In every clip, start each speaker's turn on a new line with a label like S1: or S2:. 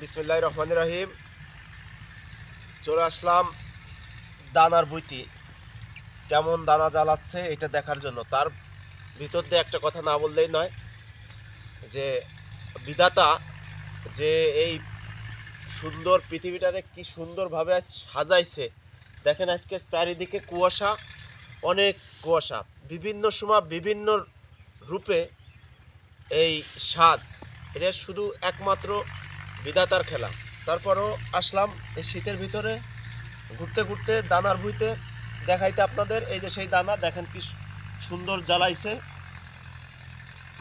S1: বিসমিল্লাহির রহমানির রহিম। চলে আসলাম দানার বইতে কেমন দানা জ্বালাচ্ছে এটা দেখার জন্য। তার ভিতর দিয়ে একটা কথা না বললেই নয় যে বিধাতা যে এই সুন্দর পৃথিবীটারে কি সুন্দরভাবে আজ সাজাইছে। দেখেন আজকে চারিদিকে কুয়াশা, অনেক কুয়াশা, বিভিন্ন সময় বিভিন্ন রূপে এই সাজ, এটা শুধু একমাত্র বিধাতার খেলা। তারপরও আসলাম এই শীতের ভিতরে ঘুরতে ঘুরতে দানার ভুঁইতে দেখাইতে আপনাদের। এই যে সেই দানা দেখেন কি সুন্দর জ্বালাইছে,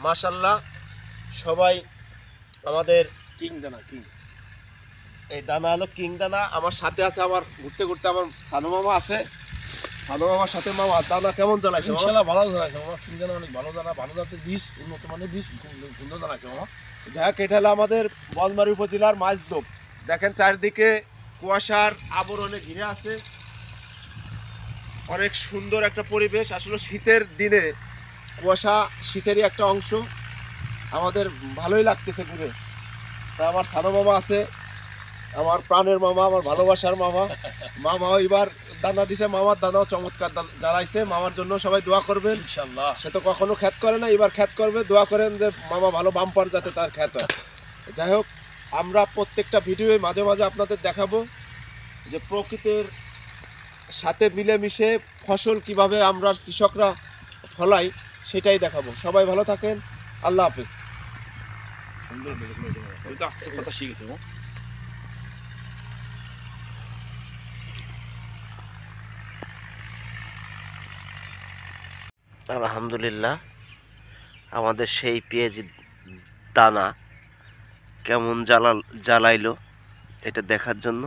S1: মাশাল্লাহ। সবাই আমাদের
S2: কিং দানা কিং।
S1: এই দানা হলো কিং দানা। আমার সাথে আছে, আমার ঘুরতে ঘুরতে আমার সানু মামা আছে। সানু মামার সাথে মামা দানা কেমন জ্বালাইছে?
S2: ইনশাআল্লাহ ভালো জানাইছে মামা, কিং দানা অনেক ভালো দানা, ভালো জাতের বীজ, উন্নত মানের বীজ, সুন্দর জানাইছে মামা।
S1: যাক, এটা হলো আমাদের বলমারী উপজেলার মাইজদোপ। দেখেন চারিদিকে কুয়াশার আবরণে ঘিরে আছে, অনেক সুন্দর একটা পরিবেশ। আসলে শীতের দিনে কুয়াশা শীতেরই একটা অংশ, আমাদের ভালোই লাগতেছে ঘুরে। তা আমার সানো মামা আছে, আমার প্রাণের মামা, আমার ভালোবাসার মামা। মামাও এবার দানা দিছে, মামার দানাও চমৎকার জ্বালাইছে। মামার জন্য সবাই দোয়া করবেন।
S2: ইনশাআল্লাহ
S1: সে তো কখনো খ্যাত করে না, এবার খ্যাত করবে। দোয়া করেন যে মামা ভালো বাম্পার যাতে তার খ্যাত হয়। যাই হোক, আমরা প্রত্যেকটা ভিডিওয়ে মাঝে মাঝে আপনাদের দেখাবো যে প্রকৃতির সাথে মিলেমিশে ফসল কিভাবে আমরা কৃষকরা ফলাই, সেটাই দেখাবো। সবাই ভালো থাকেন, আল্লাহ হাফেজ।
S2: সুন্দর বলেছে মামা, তুই তো আস্তে কথা শিখেছিস মামা।
S3: আলহামদুলিল্লাহ, আমাদের সেই পেঁয়াজ দানা কেমন জ্বালাইলো এটা দেখার জন্য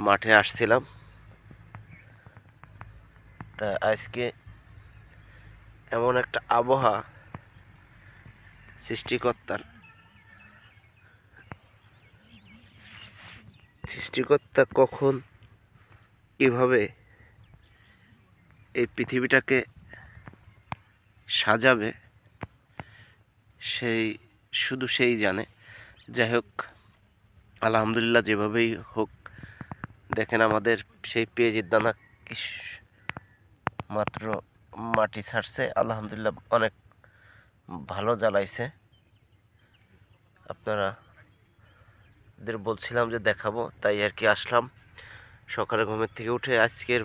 S3: মাঠে আসছিলাম। তা আজকে এমন একটা আবহাওয়া সৃষ্টিকর্তা কখন কিভাবে এই পৃথিবীটাকে সাজাবে শুধু সেই জানে। যাই হোক, আলহামদুলিল্লাহ, যেভাবেই হোক। দেখেন আমাদের সেই পেঁয়াজের দানা কি মাত্র মাটি ছাড়ছে, আলহামদুলিল্লাহ অনেক ভালো জ্বালাইছে। আপনারাদের বলছিলাম যে দেখাবো, তাই আর কি আসলাম। সকালে ঘুমের থেকে উঠে আজকের